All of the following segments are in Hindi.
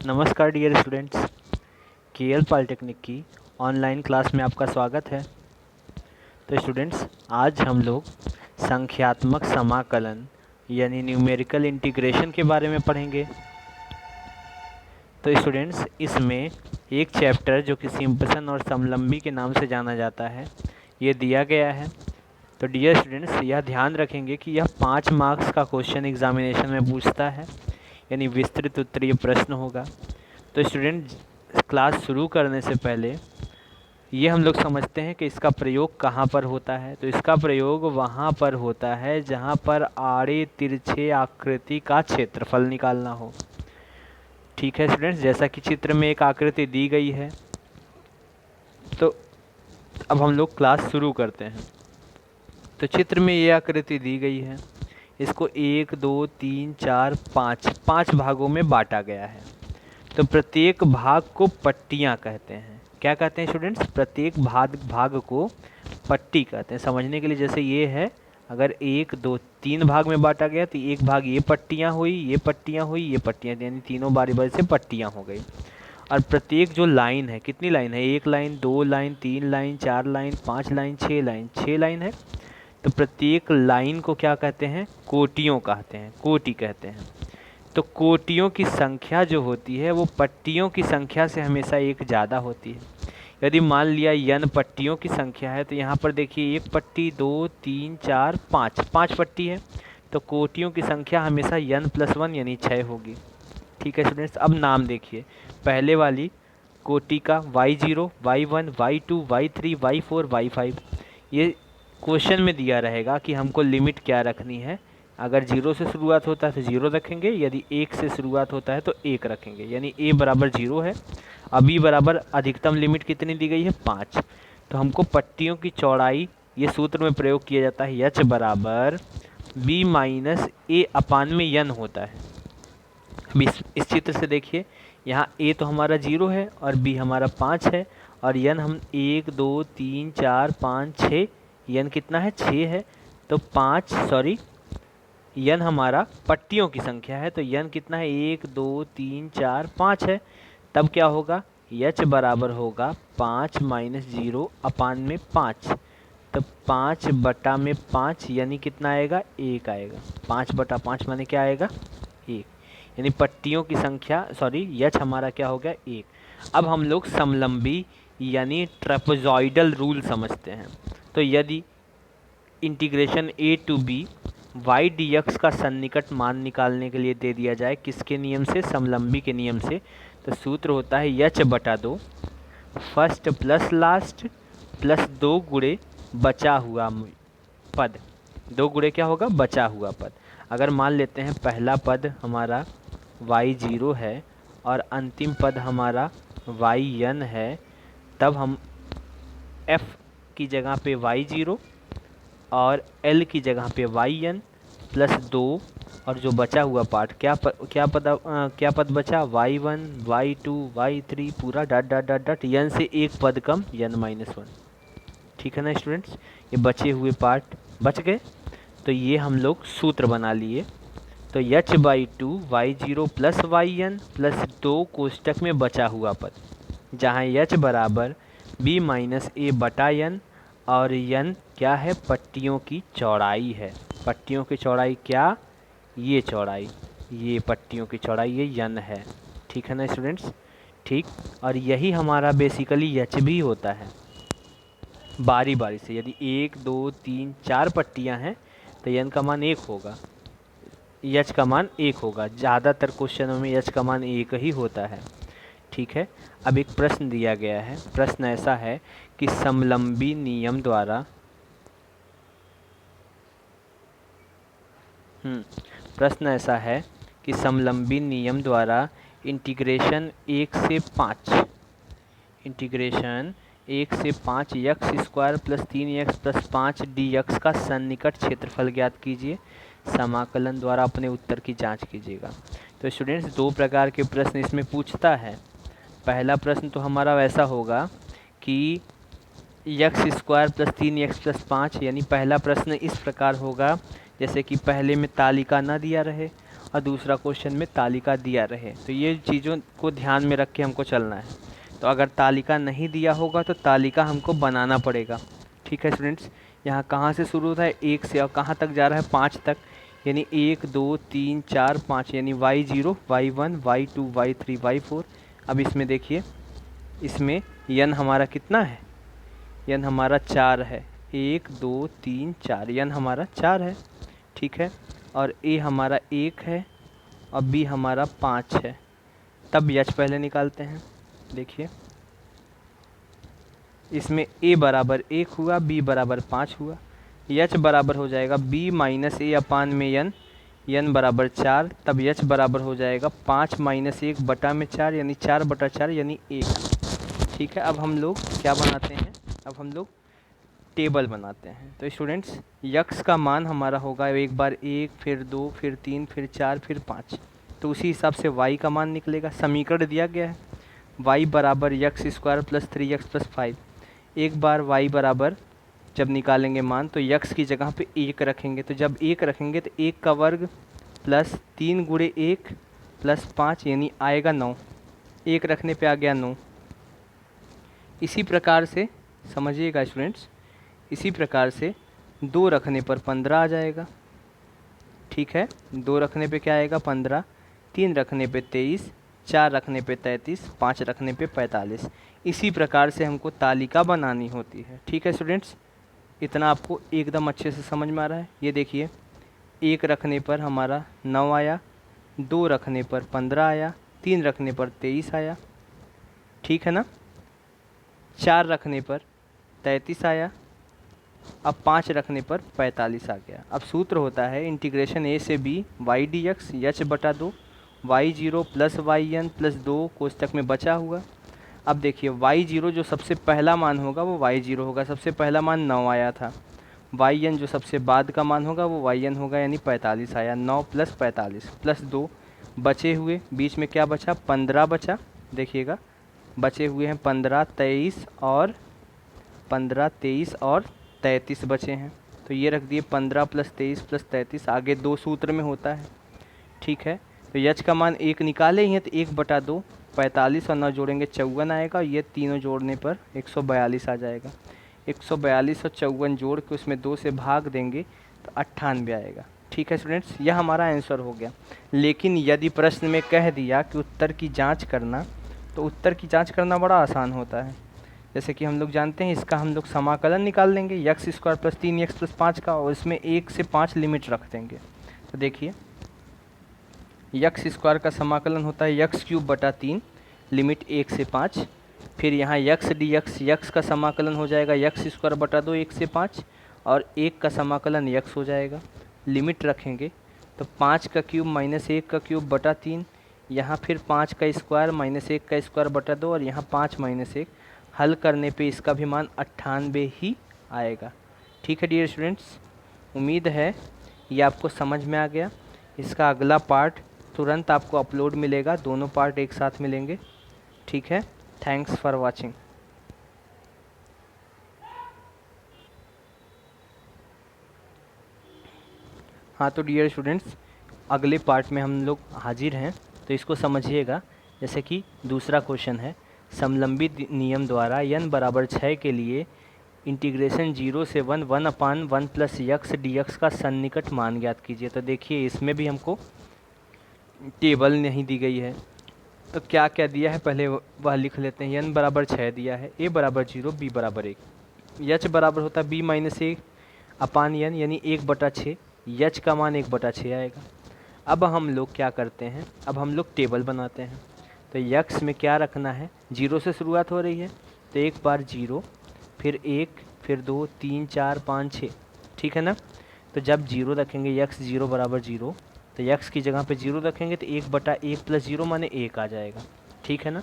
नमस्कार डियर स्टूडेंट्स, केएल पॉलिटेक्निक की ऑनलाइन क्लास में आपका स्वागत है। तो स्टूडेंट्स, आज हम लोग संख्यात्मक समाकलन यानी न्यूमेरिकल इंटीग्रेशन के बारे में पढ़ेंगे। तो स्टूडेंट्स, इसमें एक चैप्टर जो कि सिंपसन और समलंबी के नाम से जाना जाता है, ये दिया गया है। तो डियर स्टूडेंट्स, यह ध्यान रखेंगे कि यह 5 मार्क्स का क्वेश्चन एग्जामिनेशन में पूछता है, यानी विस्तृत उत्तरीय प्रश्न होगा। तो स्टूडेंट, क्लास शुरू करने से पहले ये हम लोग समझते हैं कि इसका प्रयोग कहाँ पर होता है। तो इसका प्रयोग वहाँ पर होता है जहाँ पर आड़े तिरछे आकृति का क्षेत्रफल निकालना हो। ठीक है स्टूडेंट्स, जैसा कि चित्र में एक आकृति दी गई है। तो अब हम लोग क्लास शुरू करते हैं। तो चित्र में ये आकृति दी गई है, इसको 1 2 3 4 5 भागों में बांटा गया है। तो प्रत्येक भाग को पट्टियाँ कहते हैं। क्या कहते हैं स्टूडेंट्स? प्रत्येक भाग को पट्टी कहते हैं। समझने के लिए, जैसे ये है, अगर 1 2 3 भाग में बांटा गया तो एक भाग ये पट्टियाँ हुई, ये पट्टियाँ हुई, ये पट्टियाँ, यानी तीनों बारी बारी से पट्टियाँ हो गई। और प्रत्येक जो लाइन है, कितनी लाइन है? 1 line, 2 line, 3 line, 4 line, 5 line, 6 line है। तो प्रत्येक लाइन को क्या कहते हैं? कोटियों कहते हैं, कोटि कहते हैं। तो कोटियों की संख्या जो होती है वो पट्टियों की संख्या से हमेशा एक ज़्यादा होती है। यदि मान लिया n पट्टियों की संख्या है, तो यहाँ पर देखिए 1 पट्टी, 2 3 4 5 पट्टी है। तो कोटियों की संख्या हमेशा n+1 यानी 6 होगी। ठीक है स्टूडेंट्स, अब नाम देखिए। पहले वाली कोटि का y0, y1, y2, y3, y4, y5, ये क्वेश्चन में दिया रहेगा कि हमको लिमिट क्या रखनी है। अगर 0 से शुरुआत होता है तो 0 रखेंगे, यदि 1 से शुरुआत होता है तो 1 रखेंगे, यानी a बराबर 0 है। अब b बराबर अधिकतम लिमिट कितनी दी गई है? 5। तो हमको पट्टियों की चौड़ाई, ये सूत्र में प्रयोग किया जाता है, h बराबर b माइनस a अपान में n होता है। अब इस चित्र से देखिए, यहाँ a तो हमारा 0 है और b हमारा 5 है, और n हम 1 2 3 4 5 6, n कितना है? 6 है। तो n हमारा पट्टियों की संख्या है, तो n कितना है? 1 2 3 4 5 है। तब क्या होगा? h बराबर होगा 5 माइनस 0 अपान में 5। तो 5 बटा में 5 यानी कितना आएगा? 1 आएगा। 5 बटा 5 माने क्या आएगा? 1। यानी पट्टियों की संख्या, h हमारा क्या हो गया? 1। अब हम लोग समलंबी यानी ट्रेपेजॉइडल रूल समझते हैं। तो यदि integration a to b y dx का सन्निकट मान निकालने के लिए दे दिया जाए, किसके नियम से? समलंबी के नियम से। तो सूत्र होता है h बटा 2 फर्स्ट प्लस लास्ट प्लस 2 गुणे बचा हुआ पद। 2 गुणे क्या होगा? बचा हुआ पद। अगर मान लेते हैं पहला पद हमारा y0 है और अंतिम पद हमारा yn है, तब हम f की जगह पे y0 और l की जगह पे yn प्लस 2, और जो बचा हुआ पार्ट क्या पद बचा? y1 y2 y3 पूरा dot dot dot dot, n से एक पद कम n-1। ठीक है ना स्टूडेंट्स, ये बचे हुए पार्ट बच गए। तो ये हम लोग सूत्र बना लिए। तो h/2 y0 plus yn plus 2 कोष्टक में बचा हुआ पद, जहाँ h बराबर b माइनस a बटा n, और n क्या है? पट्टियों की चौड़ाई है। पट्टियों की चौड़ाई क्या? ये चौड़ाई, ये पट्टियों की चौड़ाई, ये n है। ठीक है ना स्टूडेंट्स? ठीक, और यही हमारा बेसिकली h भी होता है। बारी बारी से, यदि 1 2 3 4 पट्टियाँ हैं तो n का मान 1 होगा, h का मान 1 होगा। ज़्यादातर क्वेश्चनों में h का मान 1 ही होता है। ठीक है, अब एक प्रश्न दिया गया है। प्रश्न ऐसा है कि समलंबी नियम द्वारा प्रश्न ऐसा है कि समलंबी नियम द्वारा इंटीग्रेशन 1 से 5 x square plus 3x plus 5 dx का सन्निकट क्षेत्रफल ज्ञात कीजिए। समाकलन द्वारा अपने उत्तर की जांच कीजिएगा। तो स्टूडेंट्स, 2 प्रकार के प्रश्न इसमें पूछता है। पहला प्रश्न तो हमारा वैसा होगा कि x square plus 3x plus 5, यानी पहला प्रश्न इस प्रकार होगा जैसे कि पहले में तालिका ना दिया रहे और दूसरा क्वेश्चन में तालिका दिया रहे। तो ये चीज़ों को ध्यान में रख के हमको चलना है। तो अगर तालिका नहीं दिया होगा तो तालिका हमको बनाना पड़ेगा। ठीक है स्टूडेंट्स, यहाँ कहाँ से शुरू होता है, 1 से, और कहाँ तक जा रहा है, 5 तक, यानी 1 2 3 4 5, यानी y0 y1 y2 y3 y4। अब इसमें देखिए, इसमें यन हमारा कितना है, यन हमारा 4 है, 1 2 3 4, यन हमारा 4 है। ठीक है, और ए हमारा 1 है और बी हमारा 5 है। तब यच पहले निकालते हैं। देखिए, इसमें a बराबर 1 हुआ, b बराबर 5 हुआ, यच बराबर हो जाएगा b माइनस ए अपान में यन, यन बराबर 4। तब यच बराबर हो जाएगा 5 माइनस 1 बटा में 4, यानी 4 बटा 4 यानी 1। ठीक है, अब हम लोग क्या बनाते हैं, अब हम लोग टेबल बनाते हैं। तो स्टूडेंट्स, यक्स का मान हमारा होगा एक बार 1, फिर 2, फिर 3, फिर 4, फिर 5। तो उसी हिसाब से y का मान निकलेगा। समीकरण दिया गया है y बराबर x square plus 3x plus 5। एक बार y बराबर जब निकालेंगे मान, तो यक्स की जगह पे 1 रखेंगे। तो जब 1 रखेंगे तो 1 का वर्ग प्लस 3 गुणे 1 प्लस 5, यानी आएगा 9। 1 रखने पे आ गया 9। इसी प्रकार से समझिएगा स्टूडेंट्स, इसी प्रकार से 2 रखने पर 15 आ जाएगा। ठीक है, 2 रखने पे क्या आएगा, 15, 3 रखने पे 23, 4 रखने पे 33, 5 रखने पे 45। इसी प्रकार से हमको तालिका बनानी होती है। ठीक है स्टूडेंट्स, इतना आपको एकदम अच्छे से समझ में आ रहा है। ये देखिए, 1 रखने पर हमारा 9 आया, 2 रखने पर 15 आया, 3 रखने पर 23 आया। ठीक है ना, 4 रखने पर 33 आया, अब 5 रखने पर 45 आ गया। अब सूत्र होता है इंटीग्रेशन a से b y dx यच बटा 2 y0 प्लस yn प्लस 2 कोष्टक में बचा हुआ। अब देखिए, y0 जो सबसे पहला मान होगा वो y0 होगा, सबसे पहला मान 9 आया था। yn जो सबसे बाद का मान होगा वो yn होगा, यानी 45 आया। 9 प्लस 45 प्लस 2 बचे हुए, बीच में क्या बचा, 15 बचा। देखिएगा, बचे हुए हैं 15, 23 और 15, 23 और 33 बचे हैं। तो ये रख दिए 15 प्लस 23 प्लस 33, आगे 2 सूत्र में होता है। ठीक है, तो यच का मान 1 निकाले ही हैं, तो 1 बटा 2, 45 और 9 जोड़ेंगे 54 आएगा। ये तीनों जोड़ने पर 142 आ जाएगा। 142 और 54 जोड़ के उसमें 2 से भाग देंगे तो 98 आएगा। ठीक है स्टूडेंट्स, यह हमारा आंसर हो गया। लेकिन यदि प्रश्न में कह दिया कि उत्तर की जाँच करना, तो उत्तर की जाँच करना बड़ा आसान होता है। जैसे कि हम लोग जानते हैं, इसका हम लोग समाकलन निकाल लेंगे, x square plus 3x plus 5 का, और इसमें 1 से 5 लिमिट रख देंगे। तो देखिए, यक्स स्क्वायर का समाकलन होता है यक्स क्यूब बटा 3, लिमिट 1 से 5। फिर यहाँ यक्स डी यक्स का समाकलन हो जाएगा यक्स स्क्वायर बटा 2 1 से 5, और 1 का समाकलन यक्स हो जाएगा। लिमिट रखेंगे तो 5 का क्यूब माइनस 1 का क्यूब बटा 3, यहाँ फिर 5 का स्क्वायर माइनस 1 का स्क्वायर बटा 2, और यहाँ 5 माइनस 1। हल करने पे इसका भी मान 98 ही आएगा। ठीक है डियर स्टूडेंट्स, उम्मीद है ये आपको समझ में आ गया। इसका अगला पार्ट तुरंत आपको अपलोड मिलेगा, दोनों पार्ट एक साथ मिलेंगे। ठीक है, थैंक्स फॉर वाचिंग। हाँ, तो डियर स्टूडेंट्स, अगले पार्ट में हम लोग हाजिर हैं, तो इसको समझिएगा। जैसे कि दूसरा क्वेश्चन है, समलंबी नियम द्वारा n बराबर 6 के लिए इंटीग्रेशन 0 से 1 1/1 प्लस यक्स डी का सन्निकट मान ज्ञात कीजिए। तो देखिए, इसमें भी हमको टेबल नहीं दी गई है, तो क्या क्या दिया है पहले वह लिख लेते हैं। n बराबर 6 दिया है, a बराबर 0, b बराबर 1, यच बराबर होता है b माइनस 1 अपान n, यानी 1/6। यच का मान 1/6 आएगा। अब हम लोग क्या करते हैं, अब हम लोग टेबल बनाते हैं। तो यक्स में क्या रखना है, 0 से शुरुआत हो रही है, तो एक बार 0, फिर 1, फिर 2, 3, 4, 5, 6। ठीक है ना, तो जब 0 रखेंगे, यक्स 0 बराबर 0, तो यक्स की जगह पे 0 रखेंगे तो 1/1 प्लस 0 माने 1 आ जाएगा। ठीक है ना,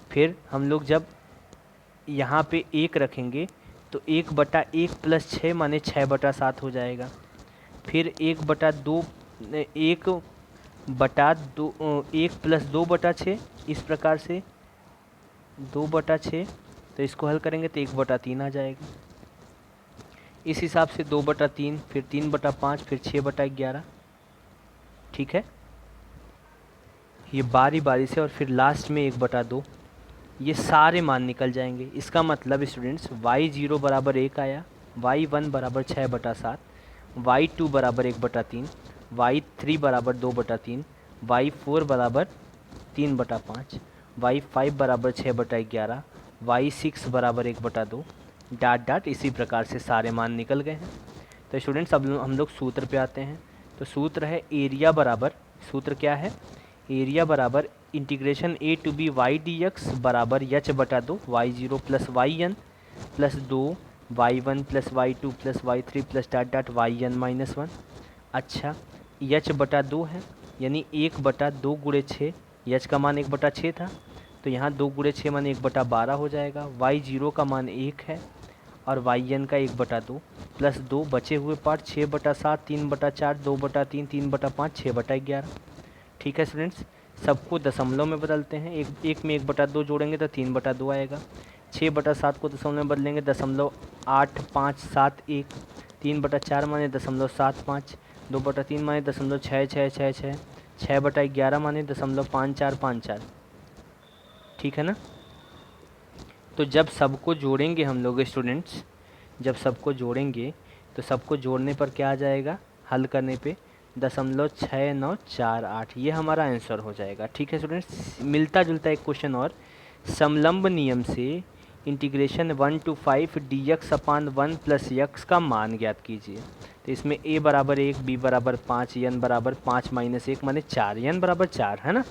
फिर हम लोग जब यहाँ पे 1 रखेंगे तो 1/1 प्लस 6 माने 6/7 हो जाएगा। फिर 1/2 1 प्लस 2/6, इस प्रकार से 2/6। तो इसको हल करेंगे तो 1/3 आ जाएगा। इस हिसाब से 2/3, फिर 3/5, फिर 6/11। ठीक है, ये बारी बारी से, और फिर लास्ट में 1/2 ये सारे मान निकल जाएंगे। इसका मतलब स्टूडेंट्स y0 बराबर 1 आया, y1 बराबर 6/7, y2 बराबर 1/3, y3 बराबर 2/3, y4 बराबर 3/5, y5 बराबर 6/11, y6 बराबर 1/2, डाट डाट इसी प्रकार से सारे मान निकल गए हैं। तो स्टूडेंट्स अब हम लोग सूत्र पे आते हैं। तो सूत्र है एरिया बराबर, सूत्र क्या है, एरिया बराबर integration a to b y d x बराबर h/2 y0 plus y n plus 2 y1 plus y2 plus y3 plus dot dot yn-1। अच्छा, h/2 है, यानी 1/2 गुणे 6, h का मान 1/6 था, तो यहाँ 2 गुणे 6 मान 1/12 हो जाएगा। y0 का मान 1 है और yn का 1/2 प्लस 2 बचे हुए पार्ट 6/7, 3/4, 2/3, 3/5, 6/11। ठीक है स्टूडेंट्स, सबको दशमलव में बदलते हैं। एक में 1/2 जोड़ेंगे तो 3/2 आएगा। 6/7 को दशमलव में बदलेंगे, 0.8571, 3/4 माने 0.75, 2/3 माने 0.6666, 6/11 माने 0.5454। ठीक है ना। तो जब सबको जोड़ेंगे हम लोग स्टूडेंट्स, जब सबको जोड़ेंगे तो सबको जोड़ने पर क्या आ जाएगा, हल करने पे 0.6948, ये हमारा आंसर हो जाएगा। ठीक है स्टूडेंट्स, मिलता जुलता एक क्वेश्चन और, समलंब नियम से integration 1 to 5 dx/1 plus x का मान ज्ञात कीजिए। तो इसमें a बराबर 1, b बराबर 5, n बराबर 5 माइनस 1 माने 4, n बराबर 4 है ना।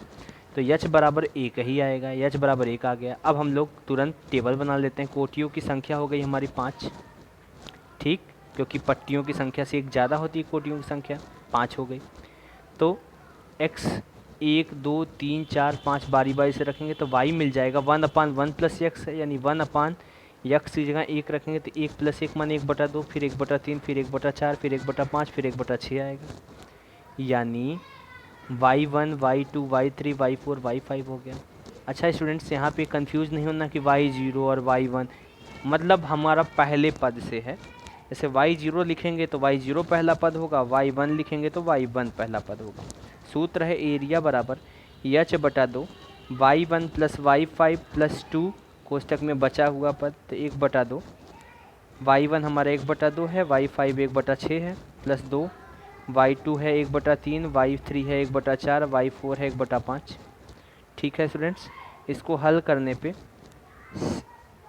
तो h बराबर 1 ही आएगा, h बराबर 1 आ गया। अब हम लोग तुरंत टेबल बना लेते हैं। कोटियों की संख्या हो गई हमारी 5, ठीक, क्योंकि पट्टियों की संख्या से एक ज़्यादा होती है कोटियों की संख्या, 5 हो गई। तो x 1 2 3 4 5 बारी बारी से रखेंगे तो y मिल जाएगा 1/1 प्लस x है, यानी 1/x की जगह 1 रखेंगे तो 1 प्लस 1 माने 1/2, फिर 1/3, फिर 1/4, फिर 1/5, फिर 1/6 आएगा। यानी y1 y2 y3 y4 y5 हो गया। अच्छा स्टूडेंट्स, यहाँ पे कंफ्यूज नहीं होना कि y0 और y1 मतलब हमारा पहले पद से है। जैसे y0 लिखेंगे तो y0 पहला पद होगा, y1 लिखेंगे तो y1 पहला पद होगा। सूत्र है एरिया बराबर h/2 y1 plus y5 plus 2 कोष्टक में बचा हुआ पद, तो 1/2, y1 हमारा 1/2 है, y5 1/6 है, प्लस 2, y2 है 1/3, y3 है 1/4, y4 है 1/5। ठीक है स्टूडेंट्स, इसको हल करने पे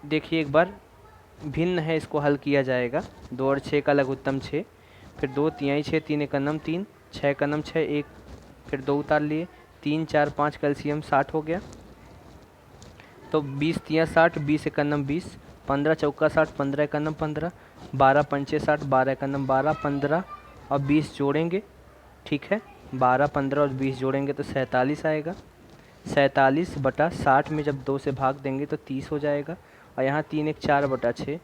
देखिए एक बार भिन्न है, इसको हल किया जाएगा। 2 और 6 का लघुत्तम 6, फिर 2 तिहाई 6, 3 एकन्नम 3, 6 एकन्नम 6, 1 फिर 2 उतार लिए, 3 4 5 कैल्शियम 60 हो गया। तो 20 तिया 60, 20 एकन्नम 20, 15 चौका 60, 15 एकन्नम 15, 12 पंचे 60, 12 एकन्नम 12, 15 और 20 जोड़ेंगे। ठीक है, 12 15 और 20 जोड़ेंगे तो 47 आएगा। 47/60 में जब 2 से भाग देंगे तो 30 हो जाएगा, और यहाँ 3 1 4/6।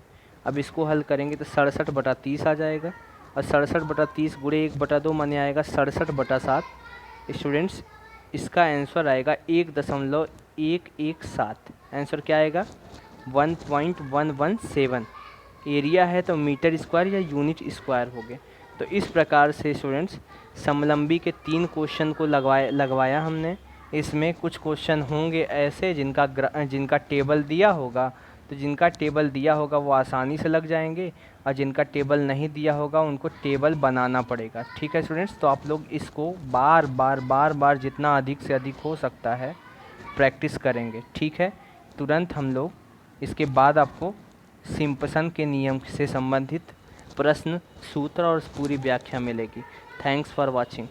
अब इसको हल करेंगे तो 67/30 आ जाएगा, और 67/30 गुणे 1/2 माने आएगा 67/7। स्टूडेंट्स, इसका आंसर आएगा 1.117। आंसर क्या आएगा, 1.117। एरिया है तो मीटर स्क्वायर या यूनिट स्क्वायर हो गए। तो इस प्रकार से स्टूडेंट्स समलंबी के 3 क्वेश्चन को लगवाया हमने। इसमें कुछ क्वेश्चन होंगे ऐसे जिनका टेबल दिया होगा, तो जिनका टेबल दिया होगा वो आसानी से लग जाएंगे, और जिनका टेबल नहीं दिया होगा उनको टेबल बनाना पड़ेगा। ठीक है स्टूडेंट्स, तो आप लोग इसको बार बार जितना अधिक से अधिक हो सकता है प्रैक्टिस करेंगे। ठीक है, तुरंत हम लोग इसके बाद आपको सिम्पसन के नियम से संबंधित प्रश्न, सूत्र और पूरी व्याख्या मिलेगी। Thanks for watching.